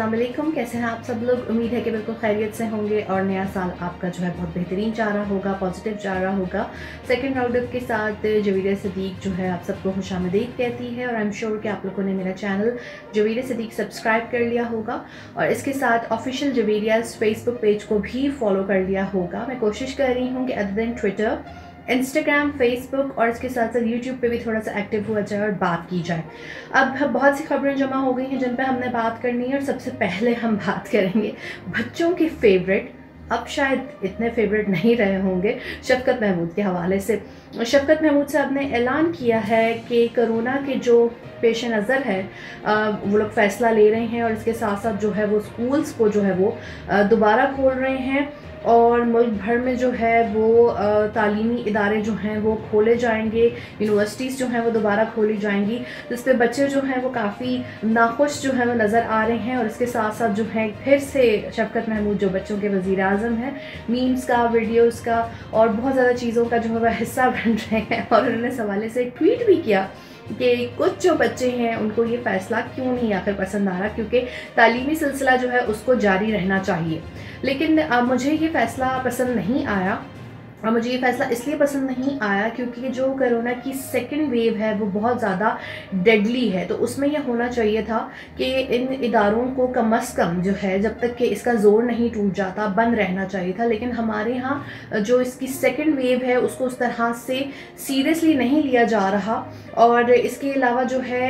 अस्सलाम वालेकुम। कैसे हैं आप सब लोग? उम्मीद है कि बिल्कुल खैरियत से होंगे और नया साल आपका जो है बहुत बेहतरीन जा रहा होगा, पॉजिटिव जा रहा होगा। सेकंड राउंड अप के साथ जवीर सदीक जो है आप सबको खुशामदीद कहती है और आई एम श्योर कि आप लोगों ने मेरा चैनल जवीर सदीक सब्सक्राइब कर लिया होगा और इसके साथ ऑफिशियल जवीरियाज फेसबुक पेज को भी फॉलो कर लिया होगा। मैं कोशिश कर रही हूँ कि other than Twitter, Instagram, Facebook और इसके साथ साथ यूट्यूब पे भी थोड़ा सा एक्टिव हुआ जाए और बात की जाए। अब बहुत सी खबरें जमा हो गई हैं जिन पे हमने बात करनी है और सबसे पहले हम बात करेंगे बच्चों के फेवरेट, अब शायद इतने फेवरेट नहीं रहे होंगे, शफकत महमूद के हवाले से। शफकत महमूद साहब ने ऐलान किया है कि कोरोना के जो पेश नज़र है वो लोग फ़ैसला ले रहे हैं और इसके साथ साथ जो है वो स्कूल्स को जो है वो दोबारा खोल रहे हैं और मुल्क भर में जो है वो तालीमी इदारे जो हैं वो खोले जाएंगे, यूनिवर्सिटीज़ जो हैं वो दोबारा खोली जाएंगी, जिस पे बच्चे जो हैं वो काफ़ी नाखुश जो हैं वो नज़र आ रहे हैं। और इसके साथ साथ जो है फिर से शफकत महमूद जो बच्चों के वज़ीर आज़म हैं, मीम्स का, वीडियोज़ का और बहुत ज़्यादा चीज़ों का जो है वह हिस्सा बन रहे हैं। और उन्होंने इस हवाले से ट्वीट भी किया कि कुछ जो बच्चे हैं उनको ये फ़ैसला क्यों नहीं आखिर पसंद आ रहा, क्योंकि तालीमी सिलसिला जो है उसको जारी रहना चाहिए। लेकिन मुझे ये फ़ैसला पसंद नहीं आया और मुझे ये फ़ैसला इसलिए पसंद नहीं आया क्योंकि जो कोरोना की सेकंड वेव है वो बहुत ज़्यादा डेडली है। तो उसमें यह होना चाहिए था कि इन इदारों को कम अज़ कम जो है जब तक कि इसका ज़ोर नहीं टूट जाता बंद रहना चाहिए था। लेकिन हमारे यहाँ जो इसकी सेकंड वेव है उसको उस तरह से सीरियसली नहीं लिया जा रहा। और इसके अलावा जो है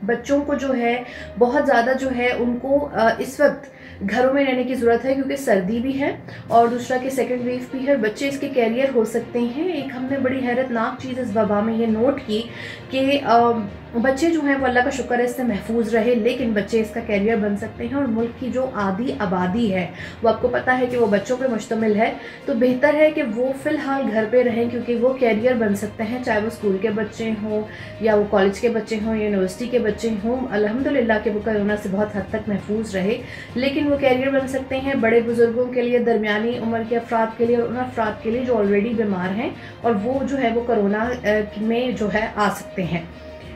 बच्चों को जो है बहुत ज़्यादा जो है उनको इस वक्त घरों में रहने की ज़रूरत है क्योंकि सर्दी भी है और दूसरा कि सेकंड वेव भी है। बच्चे इसके कैरियर हो सकते हैं। एक हमने बड़ी हैरतनाक चीज़ इस वबा में ये नोट की कि बच्चे जो हैं वो अल्लाह का शुक्र है इससे महफूज रहे, लेकिन बच्चे इसका कैरियर बन सकते हैं। और मुल्क की जो आधी आबादी है वो आपको पता है कि वो बच्चों पे मुश्तमिल है, तो बेहतर है कि वो फ़िलहाल घर पे रहें क्योंकि वो कैरियर बन सकते हैं, चाहे वो स्कूल के बच्चे हों या वो कॉलेज के बच्चे हों, यूनिवर्सिटी के बच्चे हों। अल्हम्दुलिल्लाह कि वो कोरोना से बहुत हद तक महफूज रहे, लेकिन वो कैरियर बन सकते हैं बड़े बुज़ुर्गों के लिए, दरमियानी उम्र के अफराद के लिए और उन अफराद के लिए जो ऑलरेडी बीमार हैं और वो जो है वो कोरोना में जो है आ सकते हैं।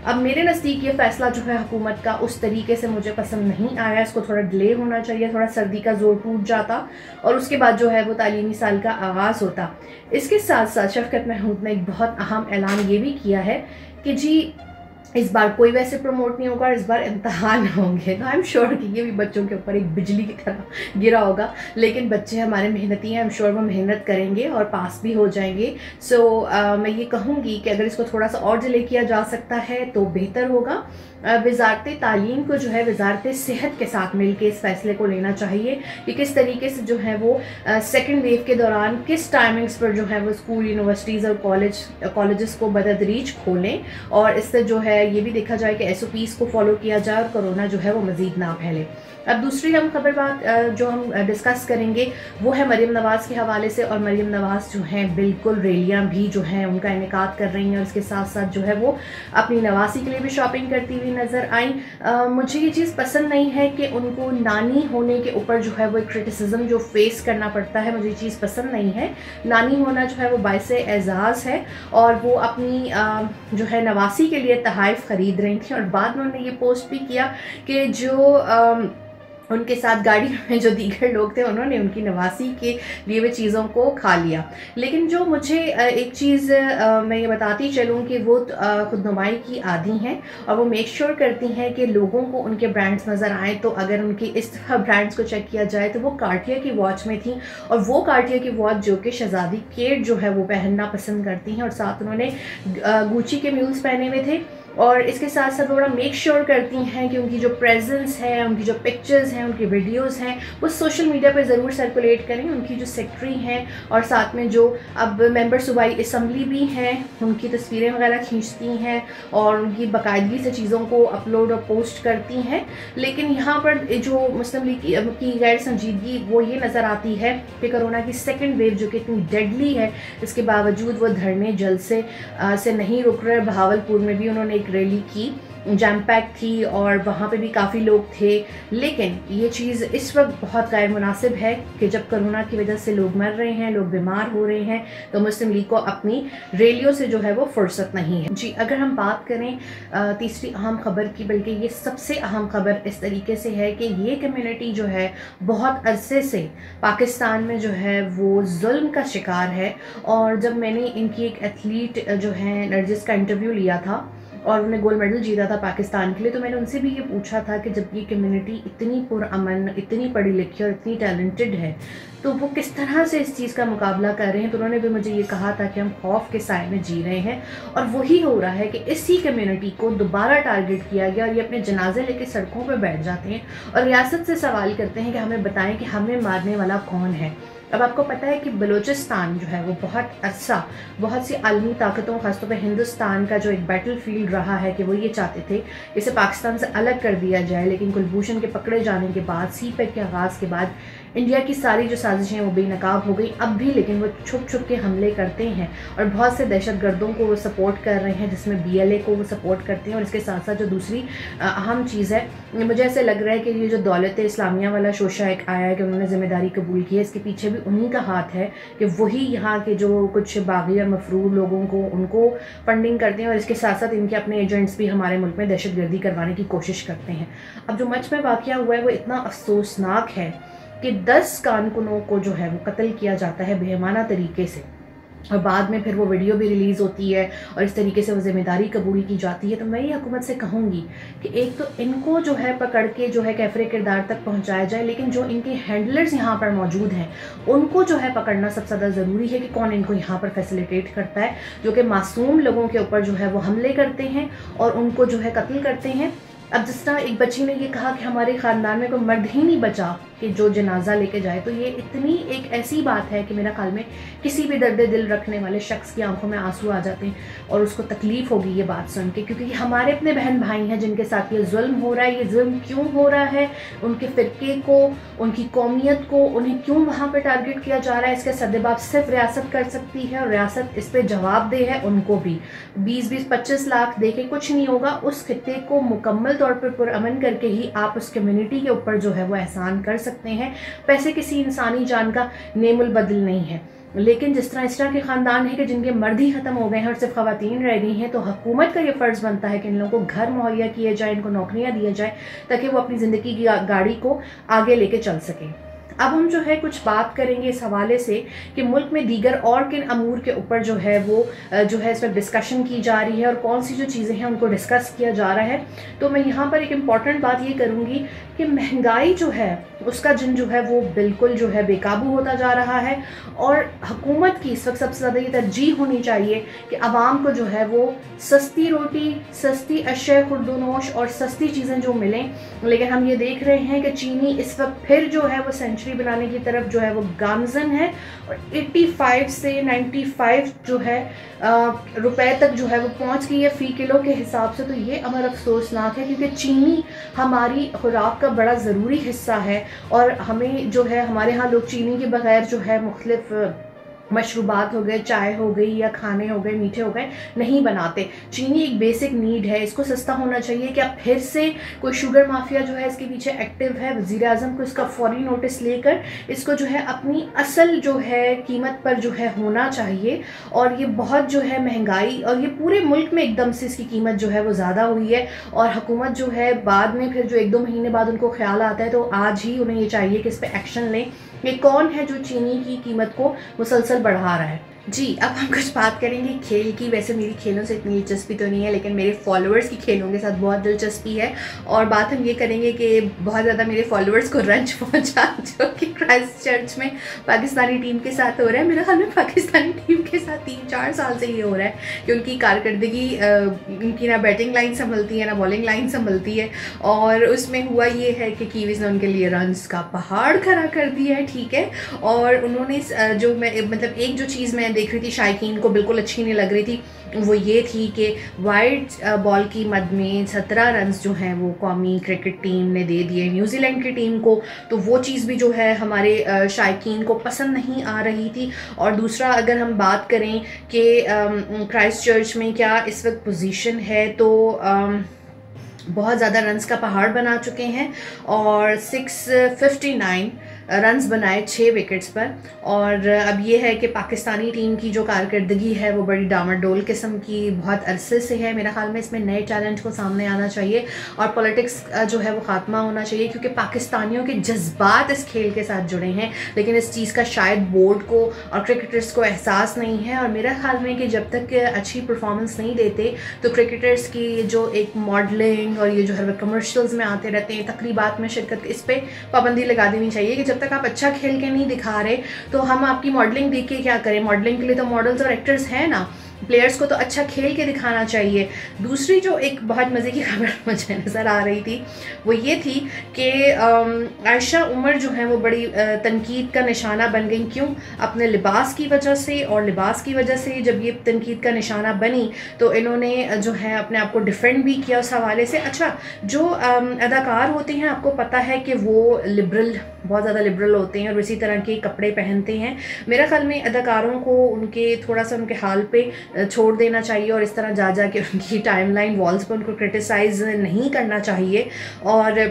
अब मेरे नज़दीक ये फ़ैसला जो है हुकूमत का उस तरीके से मुझे पसंद नहीं आया। इसको थोड़ा डिले होना चाहिए, थोड़ा सर्दी का ज़ोर टूट जाता और उसके बाद जो है वो तालीमी साल का आगाज़ होता। इसके साथ साथ शफकत महमूद ने एक बहुत अहम ऐलान ये भी किया है कि जी इस बार कोई वैसे प्रमोट नहीं होगा और इस बार इम्तहान होंगे। तो आई एम श्योर कि ये भी बच्चों के ऊपर एक बिजली की तरह गिरा होगा, लेकिन बच्चे हमारे मेहनती हैं, आई एम श्योर वो मेहनत करेंगे और पास भी हो जाएंगे। सो मैं ये कहूँगी कि अगर इसको थोड़ा सा और डिले किया जा सकता है तो बेहतर होगा। वज़ारत तालीम को जो है वज़ारत सेहत के साथ मिल के इस फ़ैसले को लेना चाहिए कि किस तरीके से जो है वो सेकेंड वेव के दौरान किस टाइमिंग्स पर जो है वो स्कूल, यूनिवर्सिटीज़ और कॉलेजेस को बतदरीज खोलें और इससे जो है ये भी देखा जाए कि SOPs को फॉलो किया जाए और कोरोना जो है वो मज़ीद ना फैले। अब दूसरी हम खबर बात जो हम डिस्कस करेंगे वो है मरीम नवाज़ के हवाले से। और मरीम नवाज़ जो हैं बिल्कुल रैलियाँ भी जो हैं उनका इनेकाद कर रही हैं और इसके साथ साथ जो है वो अपनी नवासी के लिए भी शॉपिंग करती हुई नज़र आई। मुझे ये चीज़ पसंद नहीं है कि उनको नानी होने के ऊपर जो है वो एक क्रिटिसिज्म जो फेस करना पड़ता है, मुझे ये चीज़ पसंद नहीं है। नानी होना जो है वो बाइसे एजाज़ है और वो अपनी जो है नवासी के लिए तोहफ़े ख़रीद रही थी और बाद में उन्होंने ये पोस्ट भी किया कि जो उनके साथ गाड़ी में जो दीगर लोग थे उन्होंने उनकी नवासी के लिए वे चीज़ों को खा लिया। लेकिन जो मुझे एक चीज़ मैं ये बताती चलूँ कि वो खुद नुमाई की आदी हैं और वो मेक श्योर करती हैं कि लोगों को उनके ब्रांड्स नज़र आएँ। तो अगर उनकी इस तरह ब्रांड्स को चेक किया जाए तो वो कार्टियर की वॉच में थी और वो कार्टियर की वॉच जो कि शहज़ादी केट जो है वो पहनना पसंद करती हैं और साथ उन्होंने गुची के म्यूल्स पहने हुए थे। और इसके साथ साथ थोड़ा मेक श्योर करती हैं कि उनकी जो प्रेजेंस है, उनकी जो पिक्चर्स हैं, उनकी वीडियोस हैं वो सोशल मीडिया पर ज़रूर सर्कुलेट करें। उनकी जो सेक्रेटरी हैं और साथ में जो अब मेंबर सूबाई असम्बली भी हैं उनकी तस्वीरें वगैरह खींचती हैं और उनकी बाकायदगी से चीज़ों को अपलोड और पोस्ट करती हैं। लेकिन यहाँ पर जो मुस्लिम लीग की गैर संजीदगी वो ये नज़र आती है कि कोरोना की सेकेंड वेव जो कि इतनी डेडली है इसके बावजूद वो धरने जलसे से नहीं रुक रहे। बहावलपुर में भी उन्होंने एक रैली की, जैम पैक थी और वहाँ पे भी काफ़ी लोग थे। लेकिन ये चीज़ इस वक्त बहुत गैर मुनासिब है कि जब कोरोना की वजह से लोग मर रहे हैं, लोग बीमार हो रहे हैं, तो मुस्लिम लीग को अपनी रैलियों से जो है वो फुर्सत नहीं है। जी, अगर हम बात करें तीसरी अहम खबर की, बल्कि ये सबसे अहम खबर इस तरीके से है कि ये कम्युनिटी जो है बहुत अरसे से पाकिस्तान में जो है वो जुल्म का शिकार है। और जब मैंने इनकी एक एथलीट जो है नरजिस का इंटरव्यू लिया था और उन्होंने गोल्ड मेडल जीता था पाकिस्तान के लिए, तो मैंने उनसे भी ये पूछा था कि जब ये कम्युनिटी इतनी पुरअमन, इतनी पढ़ी लिखी और इतनी टैलेंटेड है, तो वो किस तरह से इस चीज़ का मुकाबला कर रहे हैं। तो उन्होंने भी मुझे ये कहा था कि हम खौफ के साए में जी रहे हैं, और वही हो रहा है कि इसी कम्युनिटी को दोबारा टारगेट किया गया और ये अपने जनाजे लेके सड़कों पर बैठ जाते हैं और रियासत से सवाल करते हैं कि हमें बताएं कि हमें मारने वाला कौन है। अब आपको पता है कि बलूचिस्तान जो है वो बहुत अरसा बहुत सी आलमी ताकतों, खासतौर पर हिंदुस्तान का जो एक बैटल फील्ड रहा है कि वो ये चाहते थे इसे पाकिस्तान से अलग कर दिया जाए, लेकिन कुलभूषण के पकड़े जाने के बाद, CPEC के आगाज़ के बाद इंडिया की सारी जो साजिशें वो बेनकाब हो गई। अब भी लेकिन वो छुप छुप के हमले करते हैं और बहुत से दहशतगर्दों को वो सपोर्ट कर रहे हैं, जिसमें BLA को वो सपोर्ट करते हैं। और इसके साथ साथ जो दूसरी अहम चीज़ है, मुझे ऐसे लग रहा है कि ये जो दौलत इस्लामिया वाला शोशा एक आया है कि उन्होंने जिम्मेदारी कबूल की है, इसके पीछे भी उन्हीं का हाथ है कि वही यहाँ के जो कुछ बागी और मफरूर लोगों को उनको फंडिंग करते हैं और इसके साथ साथ इनके अपने एजेंट्स भी हमारे मुल्क में दहशतगर्दी करवाने की कोशिश करते हैं। अब जो मच में वाक़या हुआ है वो इतना अफसोसनाक है कि 10 कारकुनों को जो है वो कत्ल किया जाता है बेईमाना तरीके से, और बाद में फिर वो वीडियो भी रिलीज़ होती है और इस तरीके से वो जिम्मेदारी कबूल की जाती है। तो मैं ये हुकूमत से कहूँगी कि एक तो इनको जो है पकड़ के जो है कैफरे किरदार तक पहुँचाया जाए, लेकिन जो इनके हैंडलर्स यहाँ पर मौजूद हैं उनको जो है पकड़ना सबसे ज़्यादा ज़रूरी है कि कौन इनको यहाँ पर फैसिलिटेट करता है, जो कि मासूम लोगों के ऊपर जो है वो हमले करते हैं और उनको जो है कत्ल करते हैं। अब जिस तरह एक बच्ची ने ये कहा कि हमारे ख़ानदान में कोई मर्द ही नहीं बचा कि जो जनाजा लेके जाए, तो ये इतनी एक ऐसी बात है कि मेरा ख्याल में किसी भी दर्द दिल रखने वाले शख्स की आंखों में आंसू आ जाते हैं और उसको तकलीफ़ होगी ये बात सुन के, क्योंकि हमारे अपने बहन भाई हैं जिनके साथ ये जुल्म हो रहा है। ये जुल्म क्यों हो रहा है, उनके फ़िरके को, उनकी कौमियत को, उन्हें क्यों वहाँ पर टारगेट किया जा रहा है, इसका सद्देबाब सिर्फ रियासत कर सकती है और रियासत इस पर जवाबदेह है। उनको भी 20-25 लाख दे के कुछ नहीं होगा। उस खित्ते को मुकम्मल तौर पर पुरअमन करके ही आप उस कम्युनिटी के ऊपर जो है वो एहसान कर सकते हैं। पैसे किसी इंसानी जान का नेमुल बदल नहीं है, लेकिन जिस तरह इस तरह के ख़ानदान है कि जिनके मर्द ही ख़त्म हो गए हैं और सिर्फ ख़वातीन रह गई हैं, तो हुकूमत का ये फ़र्ज़ बनता है कि इन लोगों को घर मुहैया किए जाए, इनको नौकरियाँ दिए जाए ताकि वो अपनी ज़िंदगी की गाड़ी को आगे लेके चल सकें। अब हम जो है कुछ बात करेंगे इस हवाले से कि मुल्क में दीगर और किन अमूर के ऊपर जो है वो जो है इस पर डिस्कशन की जा रही है और कौन सी जो चीज़ें हैं उनको डिस्कस किया जा रहा है। तो मैं यहाँ पर एक इम्पॉर्टेंट बात ये करूँगी कि महंगाई जो है उसका जिन जो है वो बिल्कुल जो है बेकाबू होता जा रहा है और हुकूमत की इस वक्त सबसे ज़्यादा ये तरजीह होनी चाहिए कि आवाम को जो है वो सस्ती रोटी, सस्ती अशय खुर्दोनोश और सस्ती चीज़ें जो मिलें। लेकिन हम ये देख रहे हैं कि चीनी इस वक्त फिर जो है वो सेंचुरी बनाने की तरफ जो है वो गामजन है और 85 से 95 जो है रुपए तक जो है वो पहुंच गई है फ़ी किलो के हिसाब से। तो ये अमर अफसोसनाक है क्योंकि चीनी हमारी खुराक का बड़ा ज़रूरी हिस्सा है और हमें जो है हमारे यहाँ लोग चीनी के बगैर जो है मुख्तलिफ मशरूबात हो गए, चाय हो गई या खाने हो गए, मीठे हो गए, नहीं बनाते। चीनी एक बेसिक नीड है, इसको सस्ता होना चाहिए। कि अब फिर से कोई शुगर माफिया जो है इसके पीछे एक्टिव है, वज़ीर आज़म को इसका फौरी नोटिस लेकर इसको जो है अपनी असल जो है कीमत पर जो है होना चाहिए। और ये बहुत जो है महंगाई और ये पूरे मुल्क में एकदम से इसकी कीमत जो है वो ज़्यादा हुई है और हुकूमत जो है बाद में फिर जो 1-2 महीने बाद उनको ख्याल आता है तो आज ही उन्हें ये चाहिए कि इस पर एक्शन लें। ये कौन है जो चीनी की कीमत को मुसलसल बढ़ा रहा है। जी, अब हम कुछ बात करेंगे खेल की। वैसे मेरी खेलों से इतनी दिलचस्पी तो नहीं है, लेकिन मेरे फॉलोअर्स की खेलों के साथ बहुत दिलचस्पी है। और बात हम ये करेंगे कि बहुत ज़्यादा मेरे फॉलोअर्स को रंज पहुंचा जो कि क्राइस्ट चर्च में पाकिस्तानी टीम के साथ हो रहा है। मेरे ख्याल में पाकिस्तानी टीम के साथ 3-4 साल से ये हो रहा है कि उनकी कारकर्दगी उनकी ना बैटिंग लाइन संभलती है ना बॉलिंग लाइन संभलती है। और उसमें हुआ ये है कि कीवीज़ ने उनके लिए रन्स का पहाड़ खड़ा कर दिया है, ठीक है। और उन्होंने जो मैं मतलब एक जो चीज़ मैं देख रही थी शायकीन को बिल्कुल अच्छी नहीं लग रही थी वो ये थी कि वाइट बॉल की मद में 17 रन्स जो हैं वो कौमी क्रिकेट टीम ने दे दिए न्यूजीलैंड की टीम को। तो वो चीज़ भी जो है हमारे शायकीन को पसंद नहीं आ रही थी। और दूसरा, अगर हम बात करें कि क्राइस्ट चर्च में क्या इस वक्त पोजीशन है, तो बहुत ज़्यादा रन्स का पहाड़ बना चुके हैं और 659 रन्स बनाए 6 विकेट्स पर। और अब ये है कि पाकिस्तानी टीम की जो कारकर्दगी है वो बड़ी डामाडोल किस्म की बहुत अरसे से है। मेरा ख्याल में इसमें नए टैलेंट को सामने आना चाहिए और पॉलिटिक्स जो है वो ख़ात्मा होना चाहिए, क्योंकि पाकिस्तानियों के जज्बात इस खेल के साथ जुड़े हैं, लेकिन इस चीज़ का शायद बोर्ड को और क्रिकेटर्स को एहसास नहीं है। और मेरा ख्याल में कि जब तक अच्छी परफॉर्मेंस नहीं देते तो क्रिकेटर्स की जो एक मॉडलिंग और ये जो है कमर्शियल्स में आते रहते हैं, तकरीबात में शिरकत, इस पर पाबंदी लगा देनी चाहिए कि जब तक आप अच्छा खेल के नहीं दिखा रहे तो हम आपकी मॉडलिंग देख के क्या करें। मॉडलिंग के लिए तो मॉडल्स और एक्टर्स हैं ना, प्लेयर्स को तो अच्छा खेल के दिखाना चाहिए। दूसरी जो एक बहुत मज़े की खबर मुझे नज़र आ रही थी वो ये थी कि आयशा उमर जो है वो बड़ी तनकीद का निशाना बन गई। क्यों? अपने लिबास की वजह से। और लिबास की वजह से जब ये तनकीद का निशाना बनी तो इन्होंने जो है अपने आप को डिफेंड भी किया उस हवाले से। अच्छा, जो अदाकार होते हैं आपको पता है कि वो लिबरल, बहुत ज़्यादा लिबरल होते हैं और इसी तरह के कपड़े पहनते हैं। मेरा ख्याल में अदाकारों को उनके थोड़ा सा उनके हाल पे छोड़ देना चाहिए और इस तरह जा जा के उनकी टाइमलाइन वॉल्स पर उनको क्रिटिसाइज़ नहीं करना चाहिए। और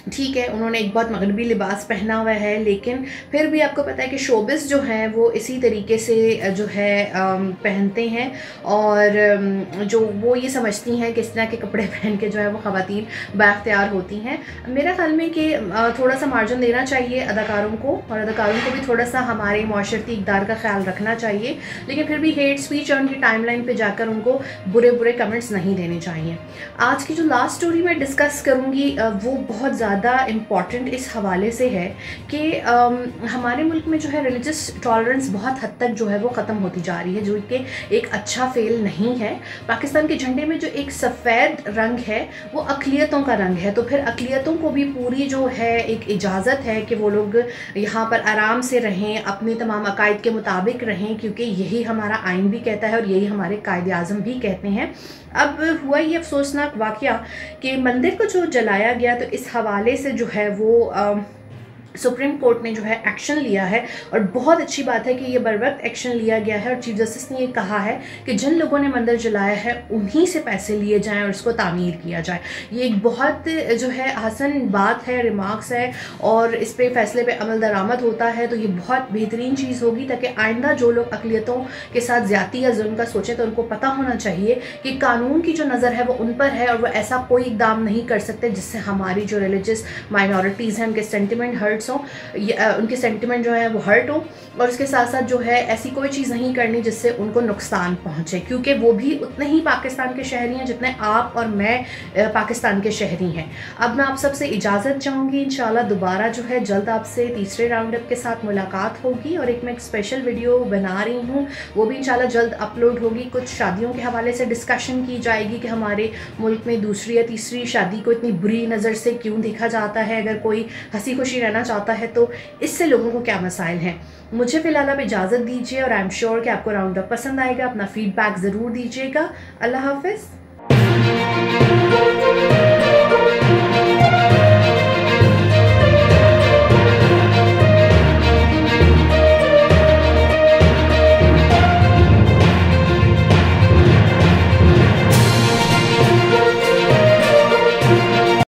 ठीक है, उन्होंने एक बहुत मगरबी लिबास पहना हुआ है, लेकिन फिर भी आपको पता है कि शोबिस जो हैं वो इसी तरीके से जो है पहनते हैं और जो वो ये समझती हैं कि इस तरह के कपड़े पहन के जो है वो ख़वातीन बाख्तियार होती हैं। मेरा ख्याल में कि थोड़ा सा मार्जिन देना चाहिए अदाकारों को, और अदाकारों को भी थोड़ा सा हमारे माशरती इक़दार का ख्याल रखना चाहिए, लेकिन फिर भी हेट स्पीच और उनकी टाइमलाइन पे जाकर उनको बुरे बुरे कमेंट्स नहीं देने चाहिए। आज की जो लास्ट स्टोरी मैं डिस्कस करूँगी वो बहुत ज़्यादा इम्पॉर्टेंट इस हवाले से है कि हमारे मुल्क में जो है रिलीजियस टॉलरेंस बहुत हद तक जो है वो ख़त्म होती जा रही है, जो कि एक अच्छा फेल नहीं है। पाकिस्तान के झंडे में जो एक सफ़ेद रंग है वो अक़लियतों का रंग है, तो फिर अक़लियतों को भी पूरी जो है एक इजाज़त है कि वो लोग यहाँ पर आराम से रहें, अपने तमाम अकायद के मुताबिक रहें, क्योंकि यही हमारा आइन भी कहता है और यही हमारे कायदे आज़म भी कहते हैं। अब हुआ ये अफसोसनाक वाक़या कि मंदिर को जो जलाया गया, तो इस हवाले से जो है वो सुप्रीम कोर्ट ने जो है एक्शन लिया है और बहुत अच्छी बात है कि ये बर वक्त एक्शन लिया गया है। और चीफ जस्टिस ने ये कहा है कि जिन लोगों ने मंदिर जलाया है उन्हीं से पैसे लिए जाएं और इसको तामीर किया जाए। ये एक बहुत जो है हसन बात है, रिमार्क्स है, और इस पे फैसले पे अमल दरामद होता है तो ये बहुत बेहतरीन चीज़ होगी, ताकि आइंदा जो लोग अक़लियतों के साथ ज़्यादती या जुल्म का सोचें तो उनको पता होना चाहिए कि कानून की जो नज़र है वो उन पर है और वो ऐसा कोई इक़दाम नहीं कर सकते जिससे हमारी जो रिलीजियस माइनॉरिटीज़ हैं उनके सेंटिमेंट हर्ट्स हो, उनके सेंटिमेंट जो है वो हर्ट हो, और उसके साथ साथ जो है ऐसी कोई चीज़ नहीं करनी जिससे उनको नुकसान पहुंचे, क्योंकि वो भी उतने ही पाकिस्तान के शहरी हैं जितने आप और मैं पाकिस्तान के शहरी हैं। अब मैं आप सबसे इजाज़त चाहूँगी, इंशाल्लाह दोबारा जो है जल्द आपसे तीसरे राउंड अप के साथ मुलाकात होगी और मैं एक स्पेशल वीडियो बना रही हूँ, वो भी इंशाल्लाह जल्द अपलोड होगी। कुछ शादियों के हवाले से डिस्कशन की जाएगी कि हमारे मुल्क में दूसरी या तीसरी शादी को इतनी बुरी नज़र से क्यों देखा जाता है, अगर कोई हंसी खुशी रहना चाहता है तो इससे लोगों को क्या मसाइल हैं। मुझे फ़िलहाल आप इजाज़त दीजिए और आई एम श्योर कि आपको राउंड अप पसंद आएगा। अपना फीडबैक ज़रूर दीजिएगा। अल्लाह हाफ़िज़।